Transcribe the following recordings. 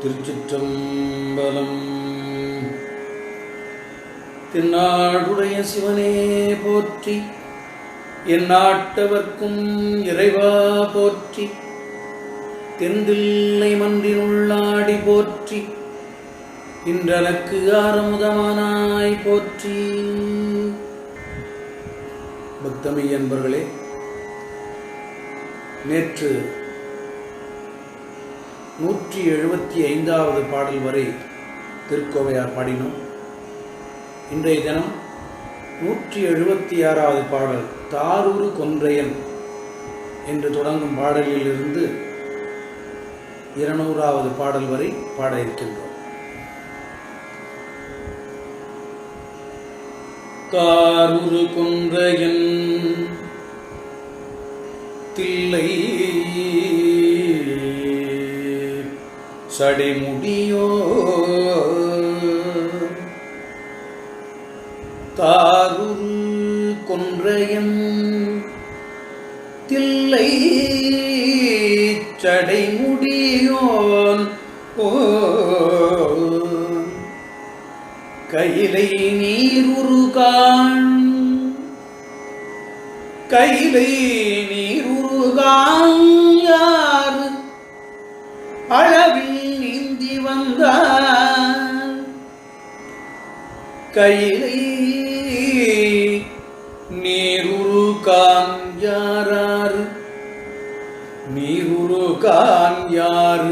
திருச்சிற்றம்பலம். தென்னாடுடைய சிவனே போற்றி, என் நாட்டவர்க்கும் இறைவா போற்றி, தெந்தில்லை மன்றினுள்ளாடி போற்றி, இன்றனக்கு ஆரமுதமானாய் போற்றி. பக்தமை என்பர்களே, நேற்று 175வது பாடல் வரை திருக்கோவையார் பாடினோம். இன்றைய தினம் 176வது பாடல் தாரூரு கொன்றையன் என்று தொடங்கும் பாடலிலிருந்து 200வது பாடல் வரை பாட இருக்கின்றோம். தாரூரு கொன்றையன் தில்லை சடைமுடியோ தாரூரு கொன்றையன் தில்லை சடைமுடியோன் கையிலை நீருருகான் கையிலை நீருருகான் யார் அளவில் நீந்தி வந்தார் கையிலை நீருருகான் யாரார் நீருருகான் யார்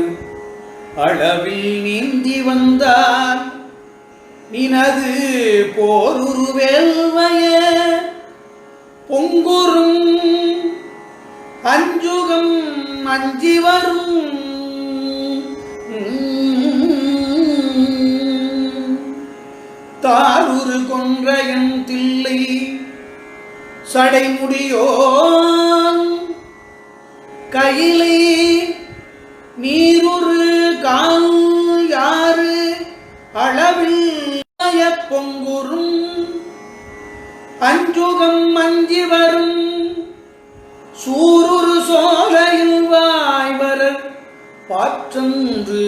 அளவில் நீந்தி வந்தார் நினது போருருவேல்வய பொங்குறும் அஞ்சுகம் அஞ்சி வரும் தாரூரு கொன்றையன் தில்லை சடைமுடியோன் கையிலை நீருரு கால் யாரு அளவில் பொங்குறும் அஞ்சுகம் அஞ்சி வரும் சூருரு சோலையில் வாய்வர பாற்றன்று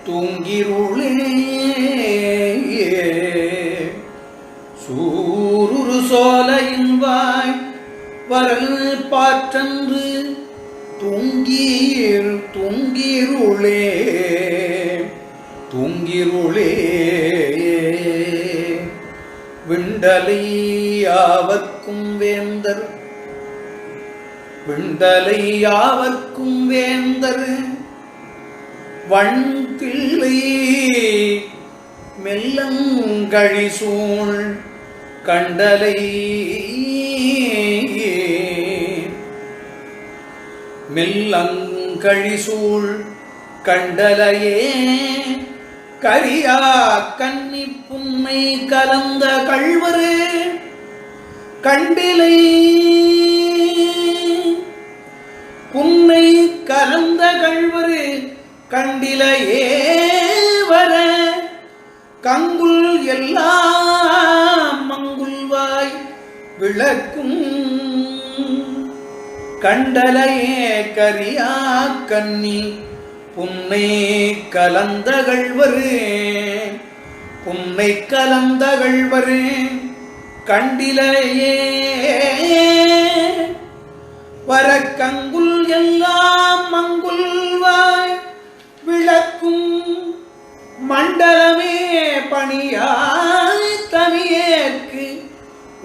தூங்கிருளே சூருரு சோலையின் வாய் வரல் பாற்றன்று தூங்கிருளே தூங்கிருளே விண்டலை யாவர்க்கும் வேந்தர் விண்டலை யாவர்க்கும் வேந்தர் வண்தில்லை மெல்லங்கழி சூழ் கண்டலை மெல்லங்கழி சூழ் கண்டலையே கரியா கன்னி புன்னை கலந்த கள்வரு கண்டிலை புன்னை கலந்த கள்வரு கண்டிலையே வர கங்குல் எல்லாம் மங்குல்வாய் விளக்கும் கண்டலையே கரியா கன்னி புன்னை கலந்தகழ்வரு புன்னை கலந்தகழ்வரு கண்டிலையே வர கங்குல் எல்லாம் மங்குல்வாய் விளக்கும் மண்டலமே பணியாய் தமியேற்கு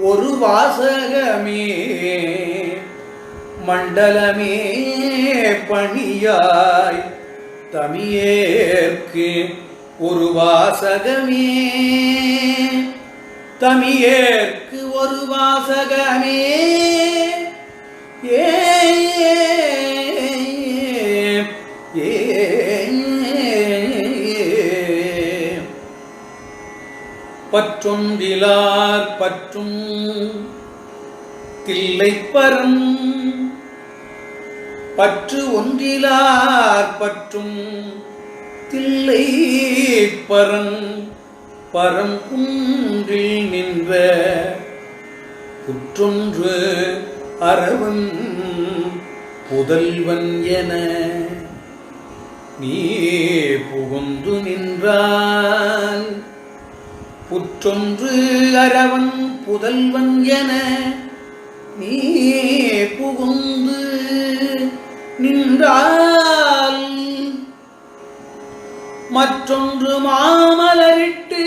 ஒரு வாசகமே மண்டலமே பணியாய் தமியேற்கு ஒரு வாசகமே தமியேற்கு ஒரு வாசகமே ஏ பற்றொன்றிலார் பற்றும் தில்லை பரம் பற்று ஒன்றிலார் பற்றும் தில்லை பரம் பரம் குன்றில் நின்ற புற்றொன்று அரவன் புதல்வன் என நீ புகுந்து நின்றால் புற்றொன்று அரவன் புதல்வன் என நீ புகுந்து நின்றால் மற்றொன்று மாமலரிட்டு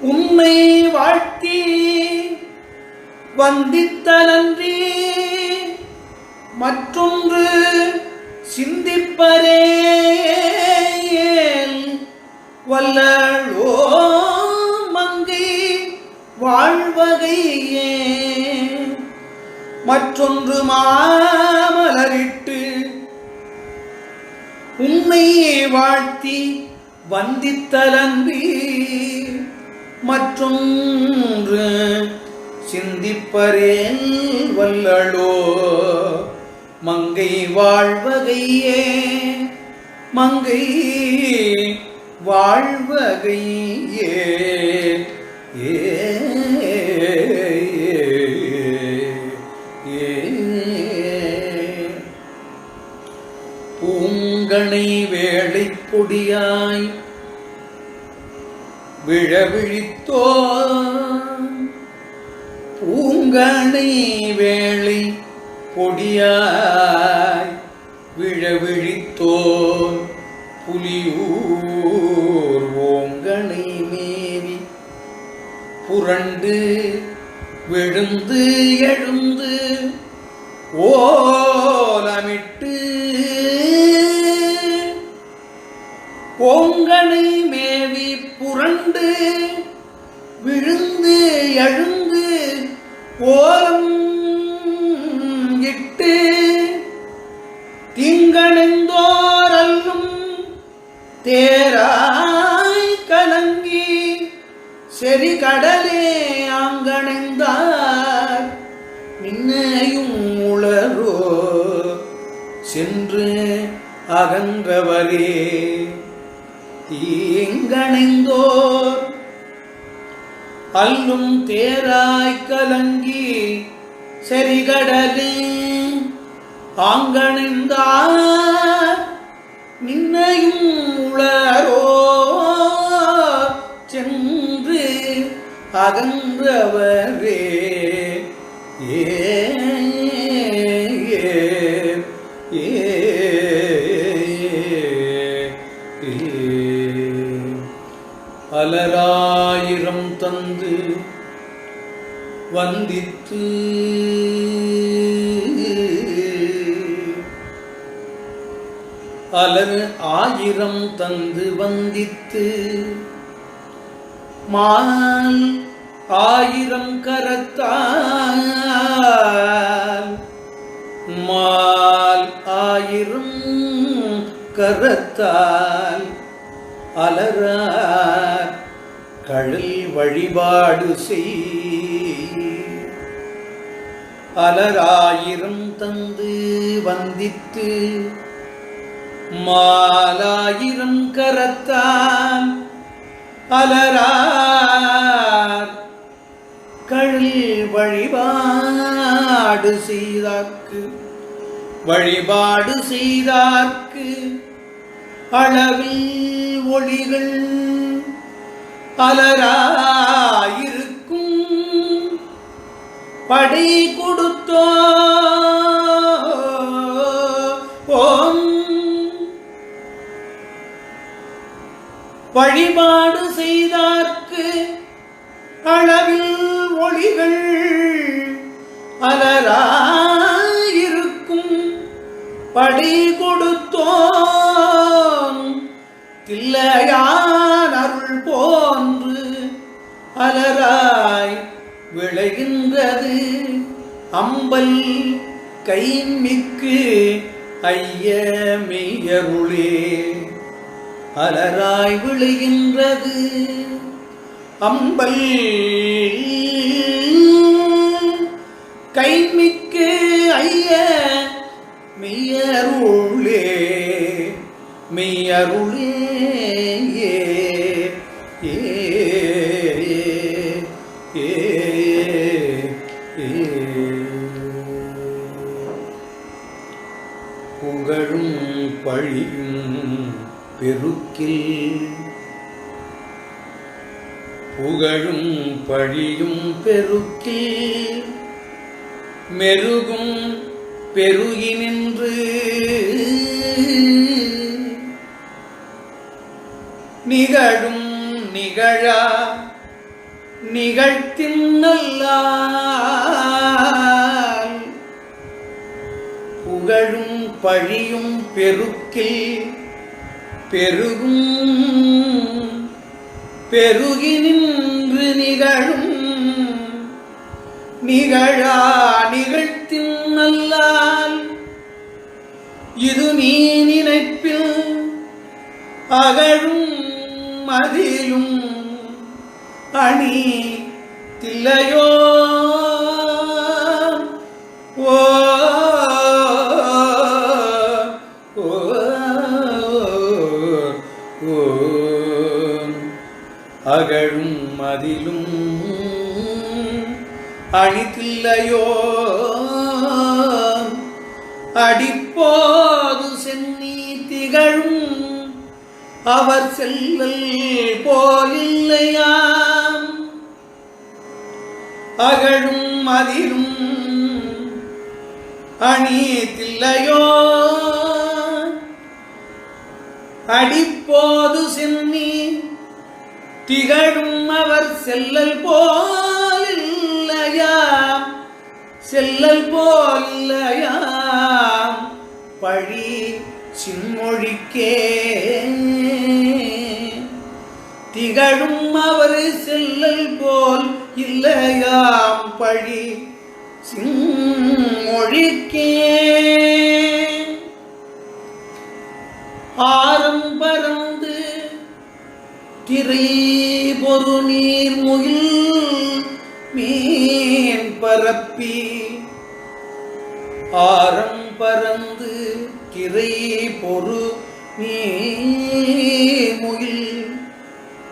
உன்னை வாழ்த்தி வந்தித்தலன்றி மற்றொன்று சிந்திப்பரேல் வல்லளோ மங்கை வாழ்வகையே மற்றொன்று மாமலரிட்டு உன்னை வாழ்த்தி வந்தித்தலன்றி மற்றொன்று சிந்திப்பரேல் வல்லளோ மங்கை வாழ்வகையே மங்கை வாழ்வகையே பூங்கனை வேளை பொடியாய் விழவிழித்தோ பூங்கனை வேளை பொடியாய் விழவிழித்தோன் புலியூர் ஓங்கனை மேவி புரண்டு விழுந்து எழுந்து ஓலமிட்டு ஓங்கனை மேவி புரண்டு விழுந்து எழுந்து ஓலம் இட்டு திங்கணந்தோரல்லும் தேராய் கலங்கி செறி கடலே ஆங்கணைந்தார் நின்னையும் உளரோ சென்று அகன்றவரே தீங்கணைந்தோர் அல்லும் தேராய் கலங்கி செறிகடலே ஆங்கணைந்தார் நின்னையும் உளரோ சென்று அகன்றவரே அலராயிரம் தந்து வந்தித்து அலர் ஆயிரம் தந்து வந்தித்து மால் ஆயிரம் கரத்தால் மால் ஆயிரம் கரத்தால் அலரார் கழல் வழிபாடு செய் அலராயிரம் தந்து வந்தித்து மாலாயிரம் கரத்தான் அலரார் கழல் வழிபாடு செய்தார்க்கு வழிபாடு செய்தார்க்கு அளவில் ஒளிகள் அலராயிருக்கும் படை கொடுத்தோ ஓம் வழிபாடு செய்தார்க்கு அளவில் ஒளிகள் அலராயிருக்கும் படை கொடுத்தோன் தில்லையான் அருள் போன்று அலராய் விளைகின்றது அம்பல் கைமிக்கு ஐயமெய்யருளே அலராய் விளைகின்றது அம்பல் கைமிக்கு ஐய மெய்யருளே மெய்யருளே புகழும் பழியும் பெருக்கில் புகழும் பழியும் பெருக்கில் மெருகும் பெருகி நின்று நிகழும் நிகழா நிகழ்த்தின் நல்லால் புகழும் பழியும் பெருக்கில் பெருகும் பெருகி நின்று நிகழும் நிகழா நிகழ்த்தின் நல்லால் இது நீ நினைப்பில் அகழும் மதிலும் அணி தில்லையோ ஓ அகழும் மதிலும் அணிதில்லையோ அடிப்போது சென்னி திகழும் அவர் செல்லல் போலில்லையாம் அகழும் மதிலும் அணிதில்லையோ அடிப்போது சென்னி திகழும் அவர் செல்லல் போலில்லையாம் செல்லல் போலில்லையாம் பழி சின்மொழிக்கே திகழும் அவர் செல்லல் போல் இல்லையாம் பழி சின்மொழிக்கே ஆரம் பறந்து திரை பொரு நீர் முகில் மீன் பரப்பி ஆரம் பறந்து திரை பொரு நீர் முகில்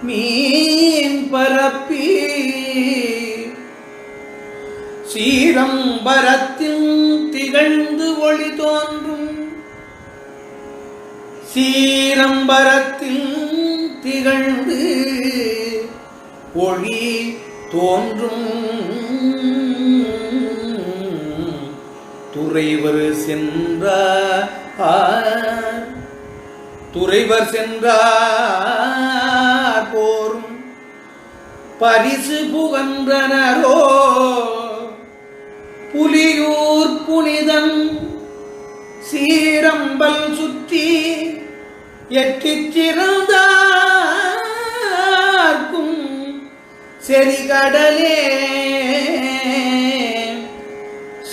மீன் பரப்பி சீரம்பரத்தில் திகழ்ந்து ஒளி தோன்றும் சீரம்பரத்தில் திகழ்ந்து ஒளி தோன்றும் துறைவர் சென்றார் போரும் பரிசு புகன்றனரோ புலியூர் புனிதன் சீரம்பல் சுற்றி எட்டிச்சிறந்தார்க்கும் செறிகடலே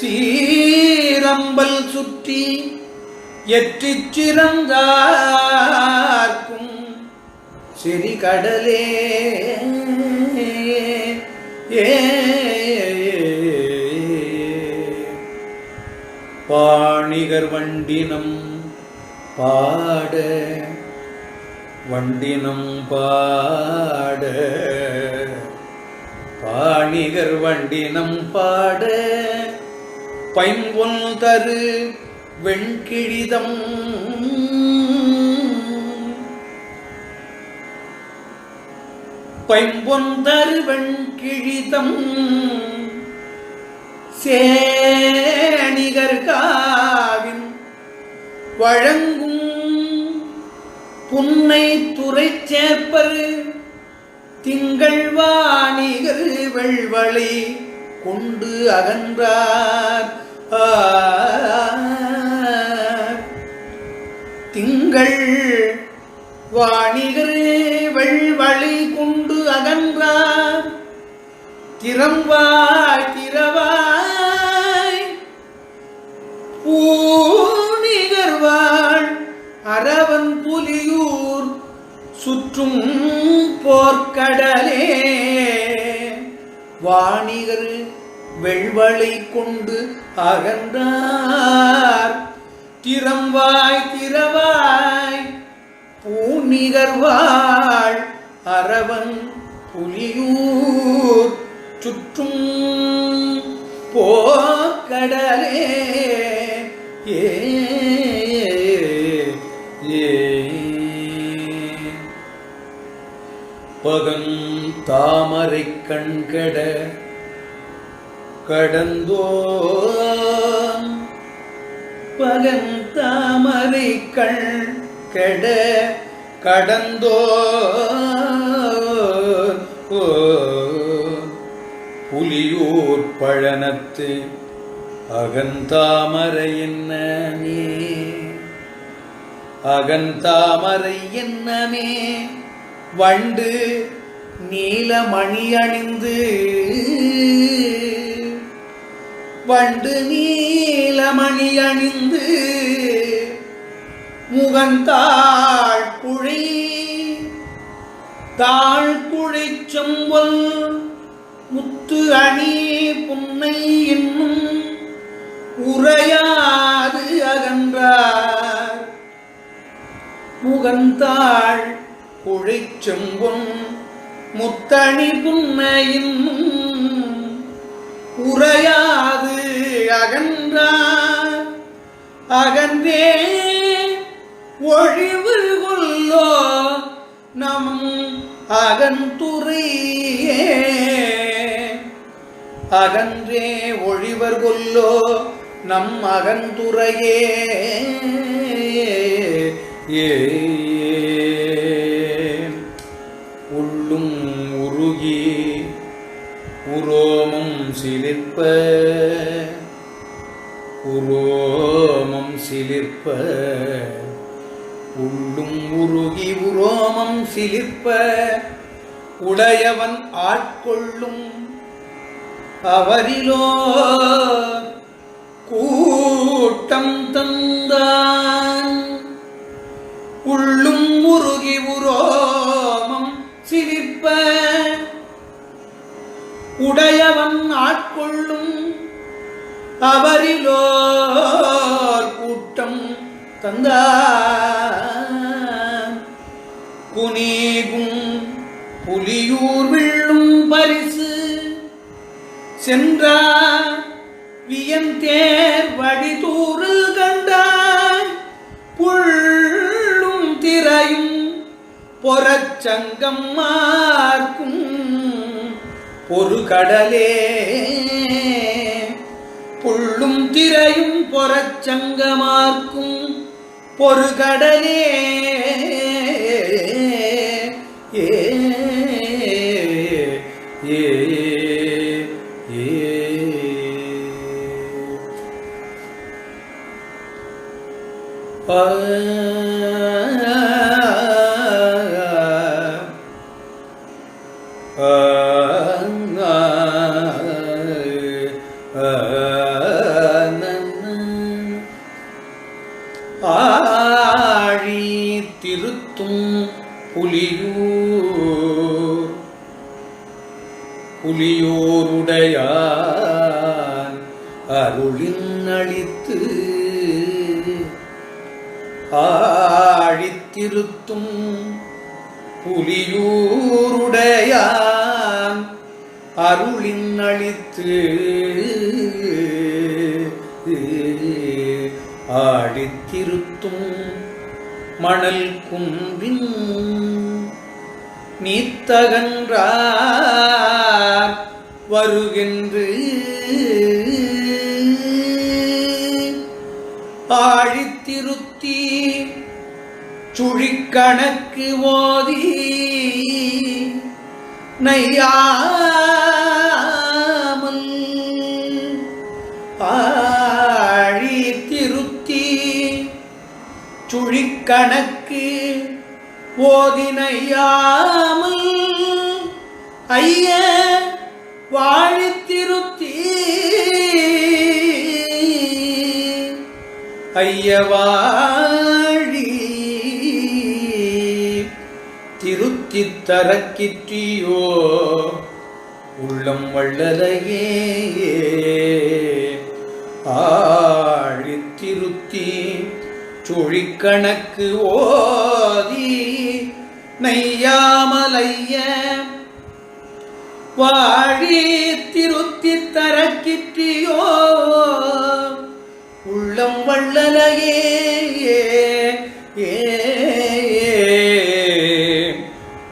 சீரம்பல் சுற்றி எட்டிச்சிறந்தார்க்கும் செறிகடலே பாணிகர் வண்டினம் பாட வண்டினம் பாட பாணிகர் வண்டினம் பாட பைம்பொன் தரு வெண்கிழிதம் பைம்பொன் தரு வெண்கிழிதம் சேணிகர் காவின் வழங்கும் புன்னை துறை சேப்பர் திங்கள் வாணிகர் வெள்வளை கொண்டு அகன்றார் திங்கள் வாணிகர் வெள்வளை கொண்டு அகன்றார் திறம்வாய் திறவாய் பூணிகர்வாள் அரவன் புலியூர் சுற்றும் போர்க்கடலே வாணிகர் வெள்வளை கொண்டு அகன்றார் திறம்வாய் திறவாய் பூணிகர்வாள் அரவன் புலியூர் சுற்றும் போர்க்கடலே ஏ பகன் தாமரை கண்கட கடந்தோ பகன் தாமரை கண்கட கடந்தோ புலியூர் பழனத்து அகந்தாமரை என்னமே அகந்தாமரை என்னமே வண்டு நீலமணி அணிந்து வண்டு நீலமணி அணிந்து முகந்தாள் குழி தாழ் குழி செம்பொல் முத்து அணி புன்னை என்னும் உரையாது அகன்றார் முகந்தாள் குழைச்செம்பொன் முத்தணி புன்னையின் உரையாது அகன்றார் அகன்றே ஒழிவு கொல்லோ நம் அகன்துறையே அகன்றே ஒழிவர் கொல்லோ நம் அகன்துறையே உள்ளும் உருகி உரோமம் சிலிர்ப்ப உரோமம் சிலிர்ப்ப உள்ளும் உருகி உரோமம் சிலிர்ப்ப உடையவன் ஆட்கொள்ளும் அவரிலோ கூட்டம் தந்தான் உள்ளும் உருகி உரோமம் சிலிர்ப்ப உடையவன் ஆட்கொள்ளும் அவரிலோ கூட்டம் தந்தான் குனீகும் புலியூர் விள்ளும் பரிசு சென்றார் வியந்தேர் வடிதூரல் கண்டாய் புள்ளும் திரையும் பொறச்சங்கம் மார்க்கும் பொறுகடலே புள்ளும் திரையும் பொறச்சங்கமார்க்கும் பொறுகடலே ஏ ஏ ஆழி திருத்தும் புலியூருடையான் அருளின் அளித்து ஆழித்திருத்தும் புலியூருடையான் அருளின் அளித்து ஆழித்திருத்தும் மணல் குன்றின் நீத்தகன்றார் வருகின்று ஆழித்திருத்தி சுழிக்கணக்கு ஓதி நையாமல் ஆழித்திருத்தி சுழிக்கணக்கு ஓதி நையாமல் ஐய வாழித்திருத்தி ஐயவாழி திருத்தி தரக்கிற்றியோ உள்ளம் வள்ளலையே ஆழி திருத்தி சுழிக்கணக்கு ஓதி நையாமலைய வாழி திருத்தி தரக்கிற்றியோ உள்ளம் வள்ளலையே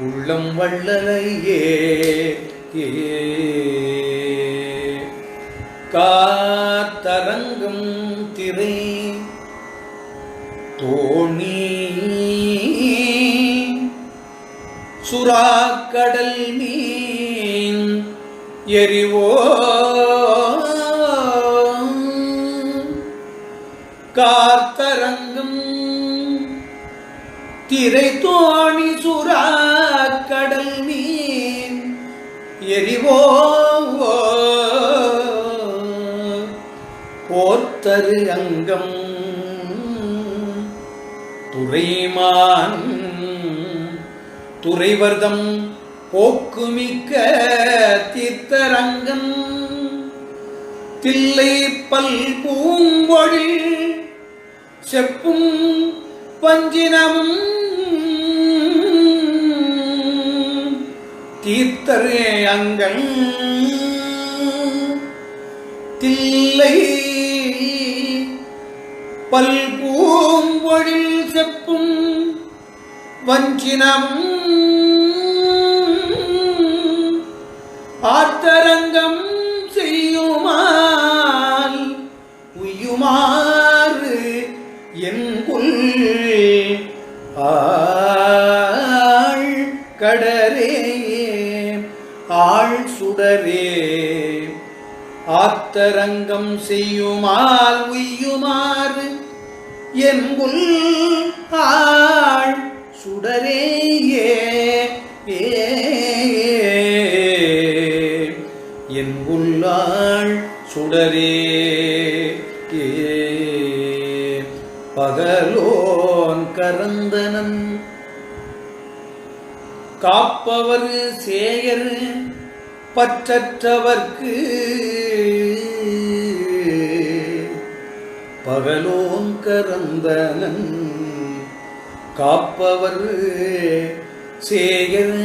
உள்ளம் வள்ளலையே காத்தரங்கம் திரை தோணி சுறாக்கடல் மீன் எரிவோ காத்தரங்கம் திரை தோணி சுறாக்கடல் மீன் எரிவோ போர்த்தரு அங்கம் துறைமான் துறைவர்தம் போக்குமிக்க தீர்த்தரங்கம் தில்லை பல் பூங்கொழி செப்பும் பஞ்சினமும் தீர்த்தரு அங்கல் தில்லை பல் பூங்கொழில் செப்பும் வஞ்சினம் ஆர்த்தரங்கம் செய்யுமால் உய்யுமாறு என்குல் ஆள் கடரே ஆள் சுடரே ஆர்த்தரங்கம் செய்யுமால் உய்யுமாறு என்குல் ஆள் சுடரேயே என்குள்ளாள் சுடரே பகலோன் கரந்தனன் காப்பவர் சேயர் பற்றற்றவர்க்கு பகலோன் கரந்தனன் காப்பவர் சேயர்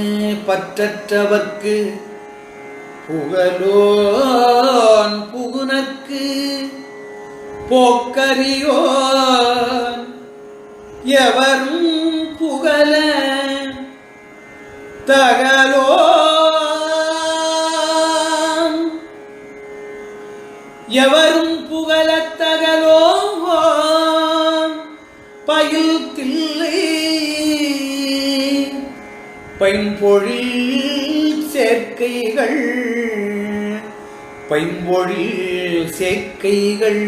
பற்றற்றவர்க்கு புகலோன் புகுனக்கு போக்கரியோன் எவரும் புகழ தகலோன் எவரும் புகழத் தகலோன் பயில் தில்லை பைம்பொழில் சேர்க்கைகள் பைம்பொழில் சேர்க்கைகள்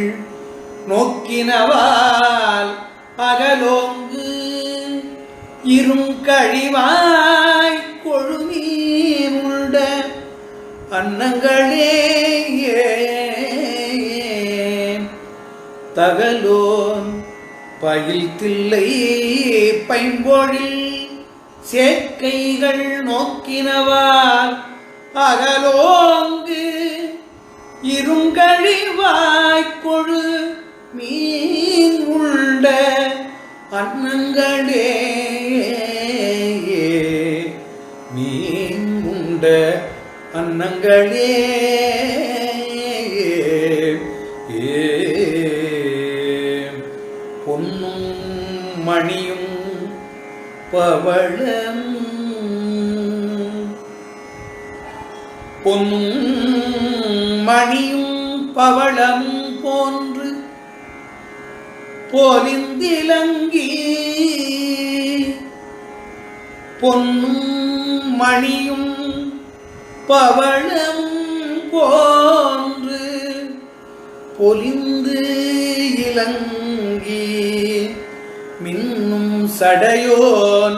நோக்கினவால் அகலோங்கு இருங்கழிவாய் கொழுமீனுண்ட அன்னங்களே தகலோன் பயில் தில்லை பைம்பொழில் சேர்க்கைகள் நோக்கினவால் அகலோங்கு இருங்கழிவாய் கொழு மீன் உண்ட அன்னங்களே மீன் உண்ட அன்னங்களே பொன்னும் மணியும் பவளம் பொன்னும் மணியும் பவளம் போன்று போலிந்திலங்கி பொன்னும் மணியும் பவளம் போன்று பொலிந்து இலங்கி மின்னும் சடையோன்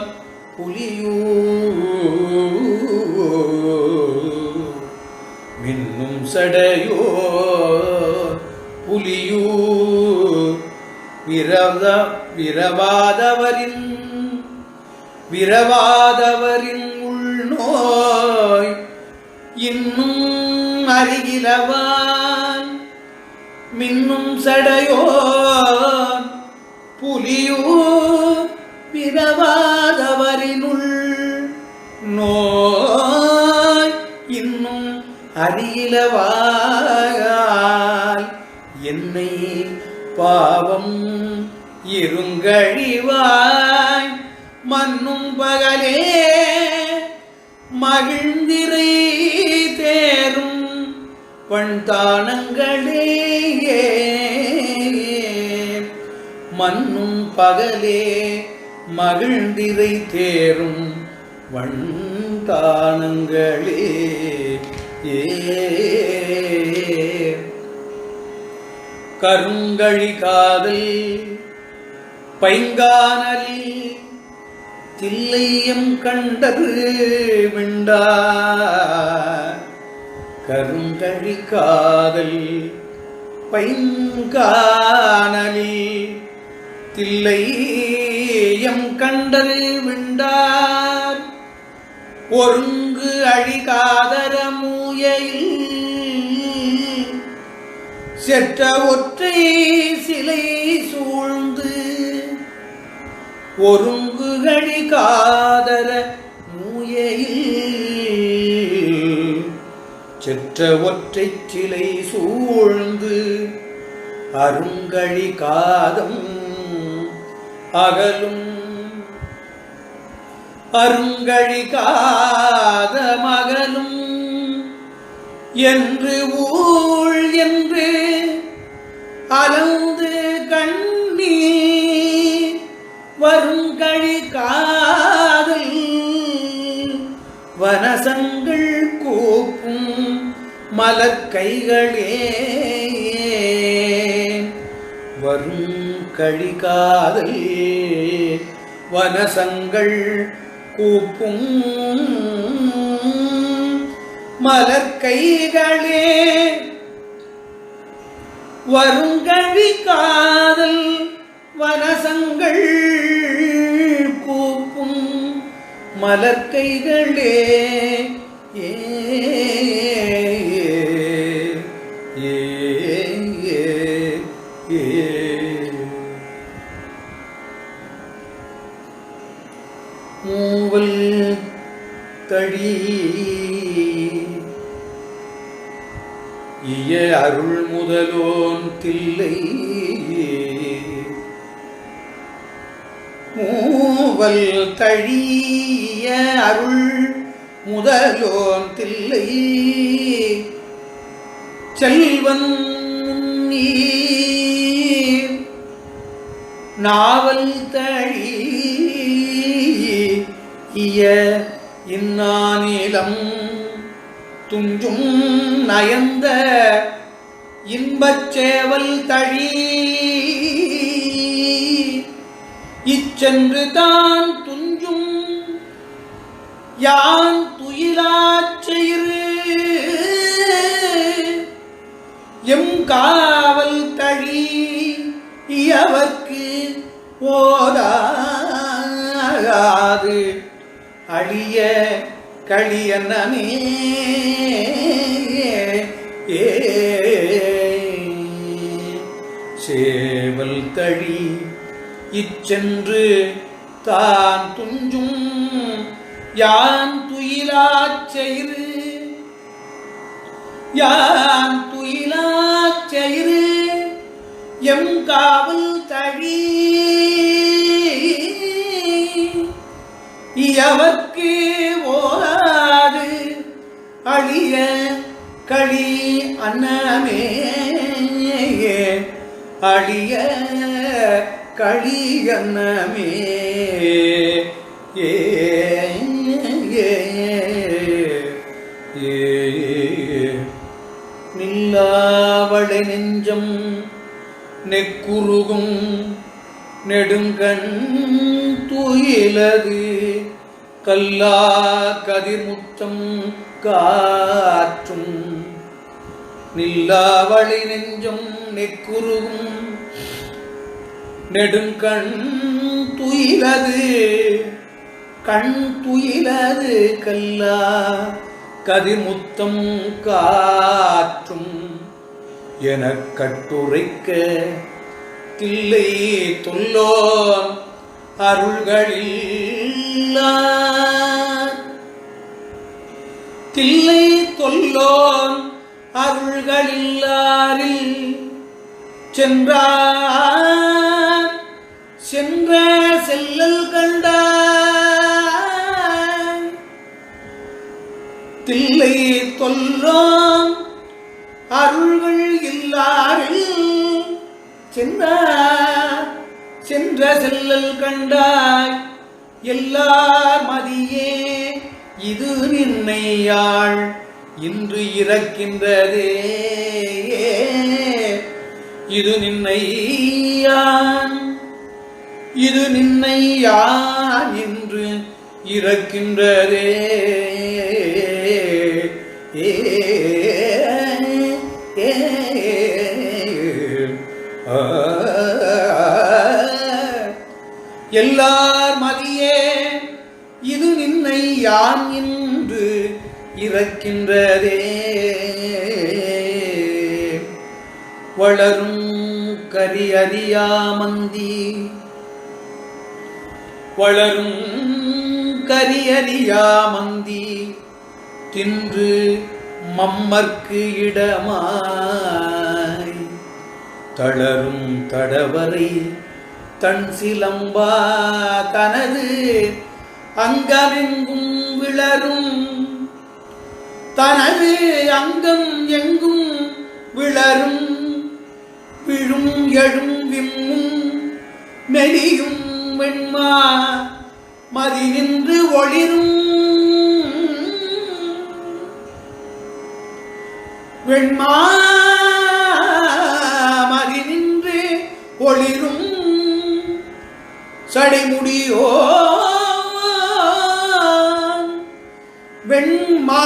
மின்னும் சடையோன் புலியூர் விரவாதவரின் உள்நோய் இன்னும் அருகிலவான் மின்னும் சடையோன் புலியூர் விரவாதவரினுள் நோய் இன்னும் அருகிலவால் என்னை பாவம் இருங்கழிவாய் மன்னும் பகலே மகிழ்ந்திரை தேரும் வண்தானங்களே மன்னும் பகலே மகிழ்ந்திரை தேரும் வண்தானங்களே கருங்கழி காதல் பைங்கானலில் தில்லையம் கண்டது விண்டா கருங்கழி காதல் பைங்கானலில் தில்லையம் கண்டது விண்டார் ஒருங்கு அழிகாதர மூயையில் செற்ற ஒற்றை சிலை சூழ்ந்து ஒருங்கு அழிகாதர மூயையில் செற்ற ஒற்றை சிலை சூழ்ந்து அருங்கழி காதம் அகலும் அருங்கழி காதமகலும் என்று ஊழ் என்று அலந்து கண்ணீர் வருங்கழி காதல் வனசங்கள் கூப்பும் மலர்கைகளே வருங்கழி காதல் வனசங்கள் கூப்பும் மலர்கைகளே வருங்கழி காதல் வனசங்கள் கூப்பும் மலர்கைகளே ஏ மூவல் தழி இய அருள் முதலோன் தில்லை மூவல் தழிய அருள் முதலோன் தில்லை செல்வன் நீர் நாவல் தழி இந்நானிலம் துஞ்சும் நயந்த இன்பச் சேவல் தழி இச்சென்று தான் துஞ்சும் யான் துயிலாச்செயிறு எம் காவல் தழி அவர்க்கு ஓதாது அழிய களியனமே சேவல் தழி இச்சென்று தான் துஞ்சும் யான் துயிலாச்செயிறு யான் துயிலாச்செயிறு எம் காவல் தழி அவர்க்கு ஓராது அழிய களி அன்னமே அழிய களி அன்னமே நில்லாவளை நெஞ்சம் நெக்குருகும் நெடுங்கண் துயிலது கல்லா கதிர்முத்தம் காற்றும் நில்லாவளை நெஞ்சம் நெக்குருகும் நெடுங்கண் துயிலது கண் துயிலது கல்லா கதிர்முத்தம் காற்றும் எனக் கட்டுரைக்க தில்லை தொல்லோன் அருள்களில் தில்லை தொல்லோன் அருள்களில்லாரில் சென்றார் சென்ற செல்லல் கண்டார் தில்லை தொல்லும் அருள்கள் இல்லாரில் சென்ற செல்லல் கண்டாய் எல்லார் மதியே இது நின்னையாள் இன்று இறக்கின்றதே இது நின்னையான் இன்று இறக்கின்றதே எல்லார் மதியே இது நின்னை யான் இன்று இறக்கின்றதே வளரும் கரியறியாமந்தி தின்று மம்மர்க்கு இடமாய் தளரும் தடவரை தன் சிலம்பா தனது அங்கமெங்கும் விளரும் தனது அங்கம் எங்கும் விளரும் விழும் எழும் விம்மும் மெலியும் வெண்மா மதி நின்று ஒளிரும் வெண்மா மதி நின்று ஒளிரும் சடைமுடியோ வெண்மா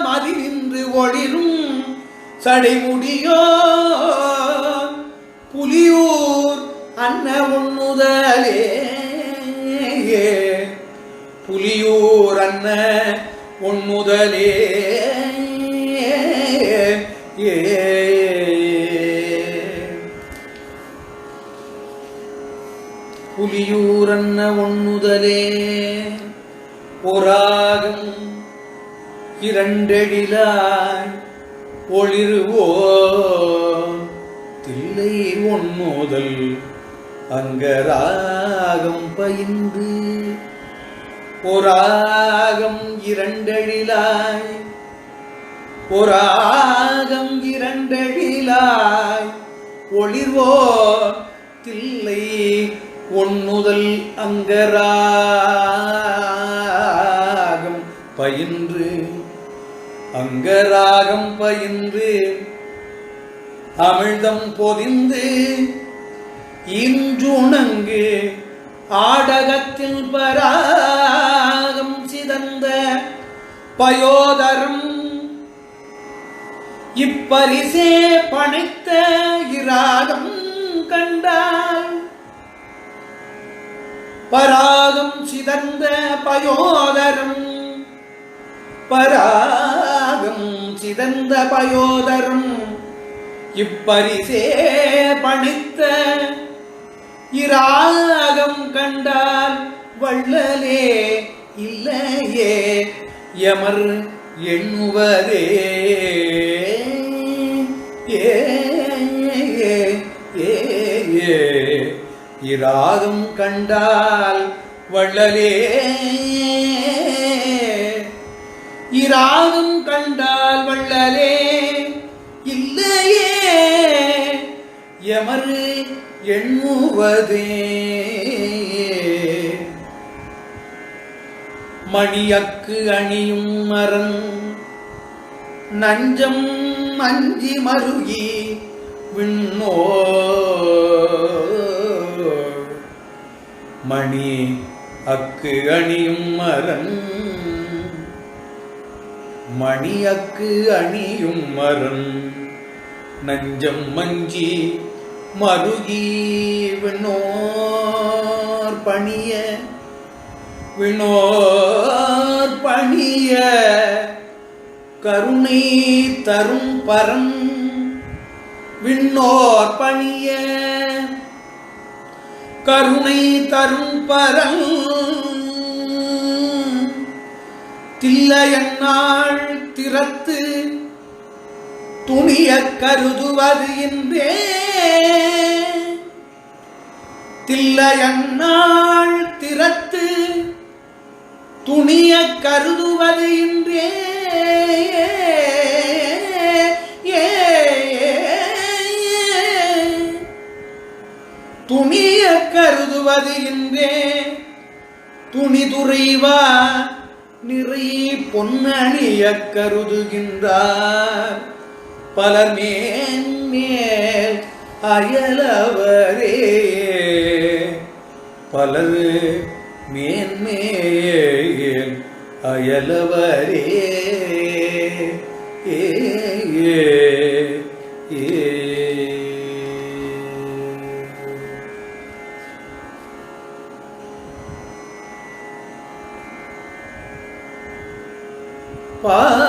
மதி நின்று ஒளிரும் சடைமுடியோ புலியூர் அன்ன உண்ணுதலே புலியூர் அன்ன உண்ணுதலே புலியூர் அன்ன உண்ணுதலே ஒராகம் இரண்டெழிலாய் ஒளிருவோ தில்லை ஒன்னுதல் அங்கராகம் பயின்று ஒராகம் இரண்டெழிலாய் ஒளிர்வோ தில்லை ஒன்னுதல் அங்கராகம் பயின்று அமிழ்தம் பொதிந்து இன்றுணங்கு ஆடகத்தில் பராகம் சிதந்த பயோதரம் இப்பரிசே பணித்த இராகம் கண்டால் பராகம் சிதந்த பயோதரம் இப்பரிசே பணித்த இராகம் கண்டால் வள்ளலே இல்லையே யமர் எண்ணுவதே இராகம் கண்டால் வள்ளலே இராகம் கண்டால் வள்ளலே இல்லையே யமர் எண்ணுவதே மணியக்கு அணியும் மரம் நஞ்சம் அஞ்சி மருகி விண்ணோ மணி அக்கு அணியும் மரம் மணியக்கு அணியும் மரம் நஞ்சம் மஞ்சி மருகி விண்ணோர் பணிய கருணை தரும் பரம் விண்ணோர் பணிய கருணை தரும் பரம் தில்லையன்னாள் திறத்து துணிய கருதுவது என்றே தில்லையன்னாள் திறத்து துணிய கருதுவது என்றே துணிய கருதுவது இன்றே துணிதுறைவா நிறை பொன்னணிய கருதுகின்றார் பலர் மேன்மேல் அயலவரே பலர் மேன்மேல் அயலவரே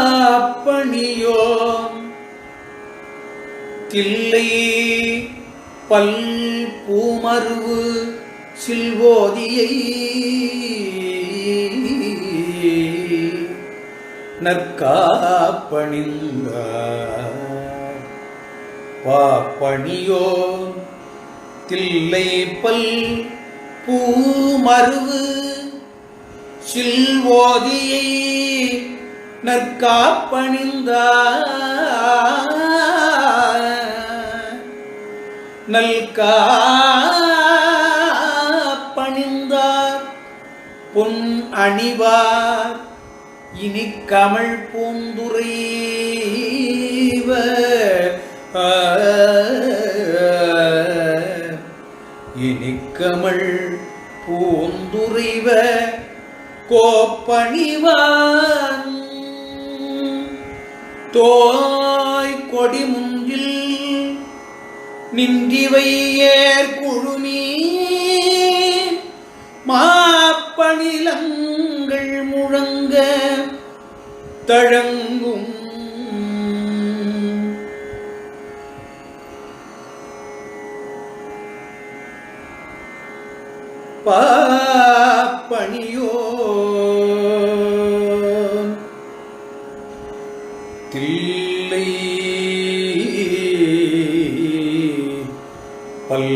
பாப்பணியோ தில்லை பல் பூமருவு சில்வோதியை நற்காப்பணிந்தார் பாப்பணியோ தில்லை பல் பூமருவு சில்வோதியை நற்காப்பணிந்தார் நல்காப்பணிந்தார் பொன் அணிவார் இனி கமழ் பூந்துரைவ இனி கமழ் பூந்துரைவ கோப்பணிவான் தோய் கொடி முன்றில் நின்றிவை ஏர் குழுமி மாப்பணிலங்கள் முழங்க தழங்கும் பாப்பணியோ தில்லை பல்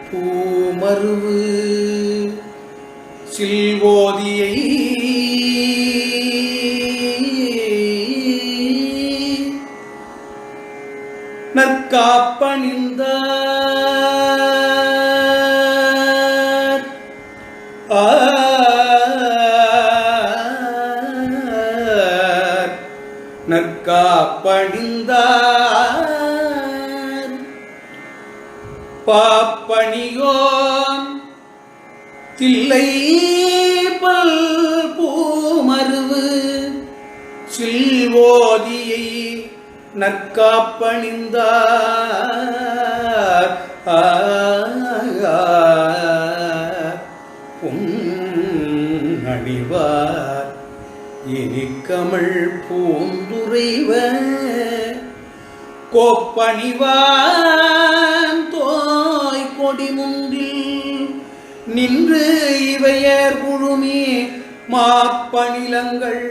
பூமருவு சில்வோதியை நற்காப்பணிந்தார் நற்காப்பணிந்தார் பாப்பணியோன் தில்லை பல் பூமருவு சில்வோதியை நற்காப்பணிந்தார் பொன்னணிவார் இனி கமழ் பூந்துரைவ கோப்பணிவான் தோய் கொடி முன்றில் நின்று இவையர் குழுமி மாப்பணிலங்கள்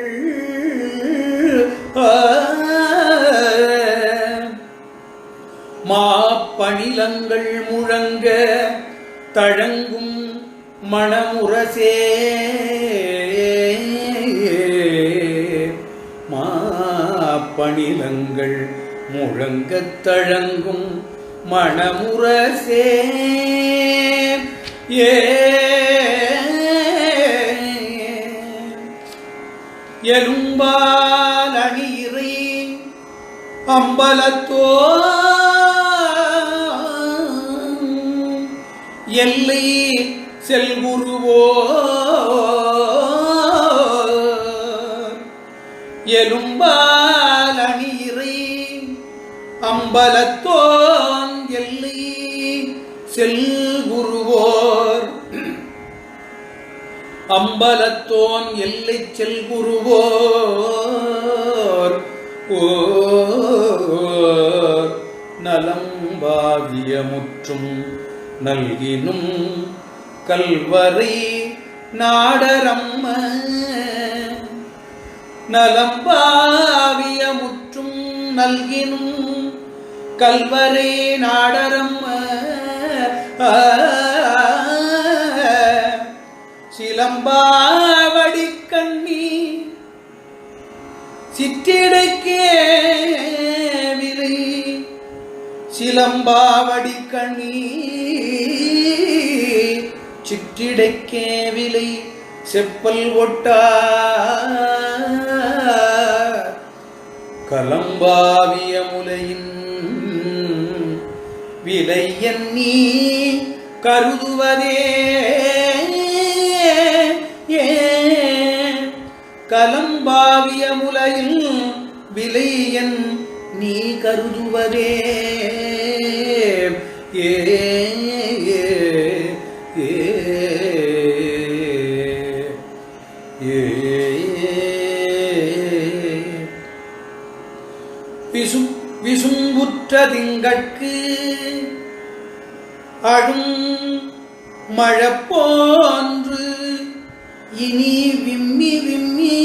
மாப்பணிலங்கள் முழங்க தழங்கும் மணமுரசே மாப்பணிலங்கள் முழங்கத் தழங்கும் மணமுரசே எலும்பால் அணியிறை அம்பலத்தோ எல்லை செல்குருவோ எலும்பால் அணியிறை அம்பலத்தோன் எல்லை செல்குருவோர் அம்பலத்தோன் எல்லை செல்குருவோர் நலம்பாவிய முற்றும் நல்கினும் கல்வரை நாடரம்ம நலம்பாவிய முற்றும் நல்கினும் கல்வரை நாடரம்ம சிலம்பாவடி கண்ணி மடிக்கணி சிற்றிடைக்கே விலை செப்பல் ஒட்டா கலம்பாவிய முலையின் விலை எண்ணி கருதுவதே கலம்பாவிய முலையில் விலை என் நீ கருதுவதே ஏ விசும்புற்ற திங்கட்கு அழும் மழப்போன்று இனி விம்மி விம்மி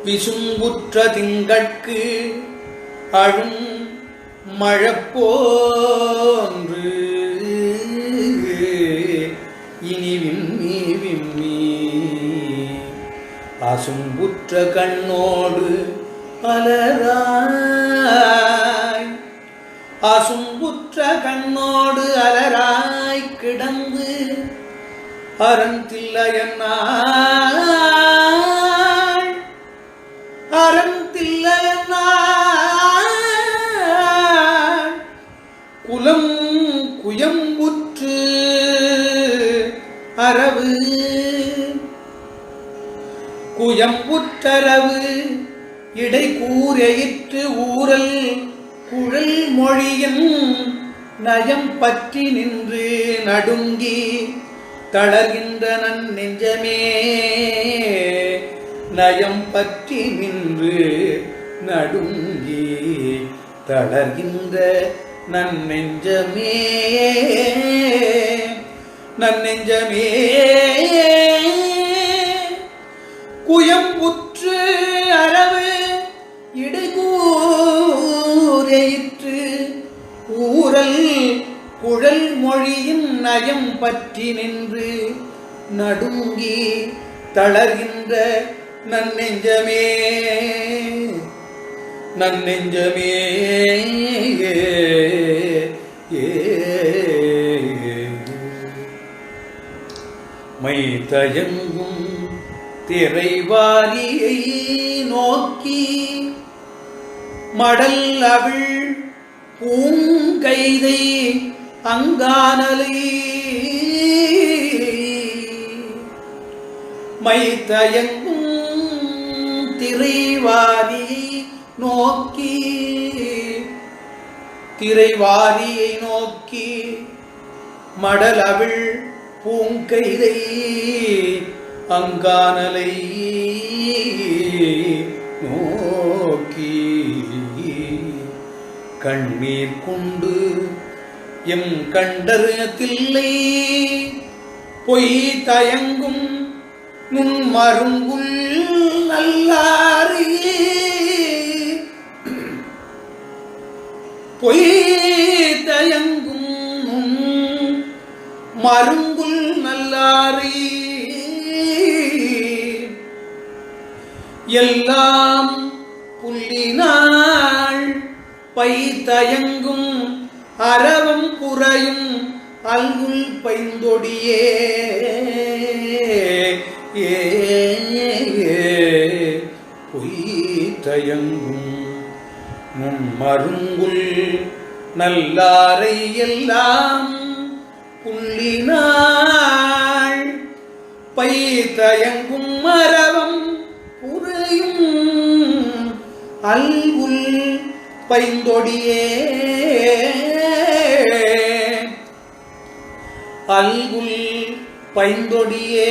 விசும்புற்ற திங்கட்கு அழும் மழப்போன்று இனி விம்மி விம்மி அசும்புற்ற கண்ணோடு அலராய் அசும்புற்ற கண்ணோடு அலராய் கிடந்து அறந்தில்லையன்னாள் அறந்தில்லையன்னாள் குலம் குயம்புற்று அரவு குயம்புற்றரவு இடை கூரையிற்று ஊரல் குழல் மொழியின் நயம் பற்றி நின்று நடுங்கி தளர்கின்ற நெஞ்சமே நயம் பற்றி நின்று நடுங்கி தளர்கின்ற நெஞ்சமே நெஞ்சமே குயம்புற்று அரவு இடைகூரையிற்று ஊரல் குழல் மொழியின் நயம் பற்றி நின்று நடுங்கி தளர்கின்ற நெஞ்சமே நெஞ்சமே மை தயங்கும் திரைவாரியை நோக்கி மடல் அவிழ் பூங்கைதை அங்கானலை மை தயங்கும் திரைவாரியை நோக்கி திரைவாரியை நோக்கி மடல் அவிழ் பூங்கைதை அங்கானலை நோக்கி கண்ணீர் கொண்டு எம் கண்டறியத்தில்லை பொய் தயங்கும் நுண் மருங்குல் நல்லாரி பொய் தயங்கும் மருங்குல் நல்லாரி எல்லாம் புள்ளினாள் பை தயங்கும் அரவம் புறையும் அல்குல் பைந்தொடியே பொய் தயங்கும் மருங்குல் நல்லாரை எல்லாம் புள்ளினாள் பை தயங்கும் அரவம் புறையும் அல்குல் பைந்தொடியே அல்குல் பைந்தொடியே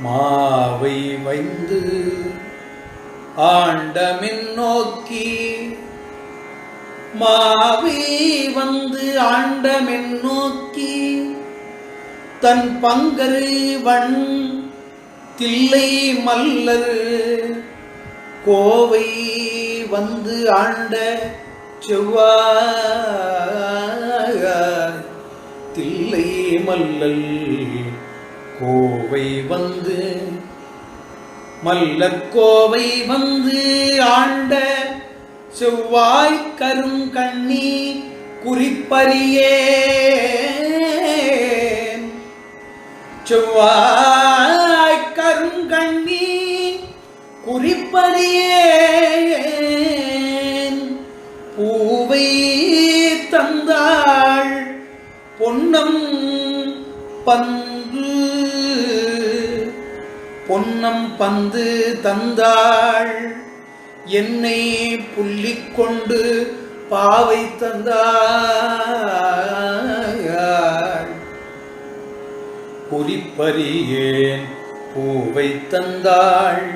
மாவை வைந்து ஆண்டமென் நோக்கி மாவை வந்து ஆண்டமென் நோக்கி தன் பங்கரு வண் தில்லை மல்லர் கோவை வந்து ஆண்ட செவ்வாய் தில்லை மல்லல் கோவை வந்து மல்லக்கோவை வந்து ஆண்ட செவ்வாய் கருங்கண்ணி குறிப்பறியே செவ்வாய் கருங்கண்ணி குறிப்பறியேன் பூவை தந்தாள் பொன்னம் பந்து தந்தாள் என்னை புள்ளிக் கொண்டு பாவை தந்தாள் குறிப்பறியேன் பூவை தந்தாள்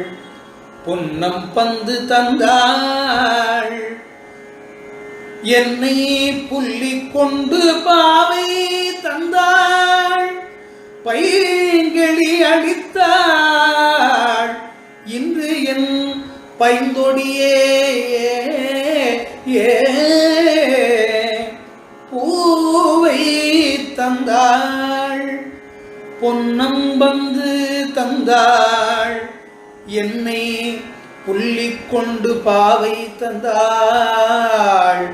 பொன்னம் பந்து தந்தாள் என்னை புள்ளிக் கொண்டு பாவை தந்தாள் பைங்கிளி அடித்தாள் இன்று என் பைந்தொடியே பூவை தந்தாள் பொன்னம் வந்து தந்தாள் என்னை புள்ளிக் கொண்டு பாவை தந்தாள்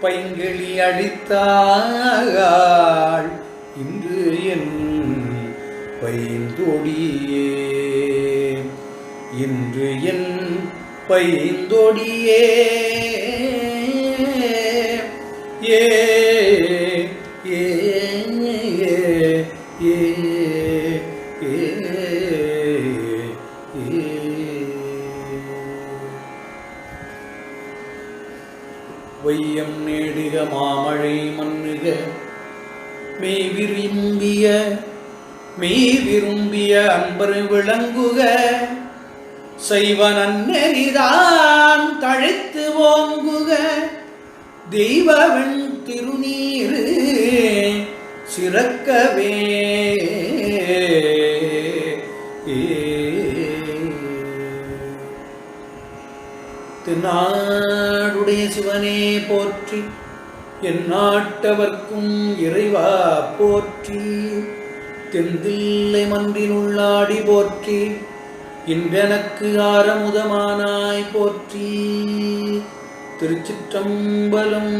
பைங்கிளி அடித்தாள் இன்று என் பைந்தொடியே இன்று என் பைந்தொடியே ஏ ஏ ஏ வையம் நேடுக மாமழை மன்னுக மெய் விரும்பிய அன்பர் விளங்குக சைவ நன்னெறிதான் தழைத்து ஓங்குக தெய்வவன் திருநீரு சிறக்கவே திருநாடுடைய சிவனே போற்றி என் நாட்டவர்க்கும் இறைவா போற்றி தெந்தில்லை மன்றினுள்ளாடி போற்றி இன்றெனக்கு ஆரமுதமானாய் போற்றி திருச்சிற்றம்பலம்.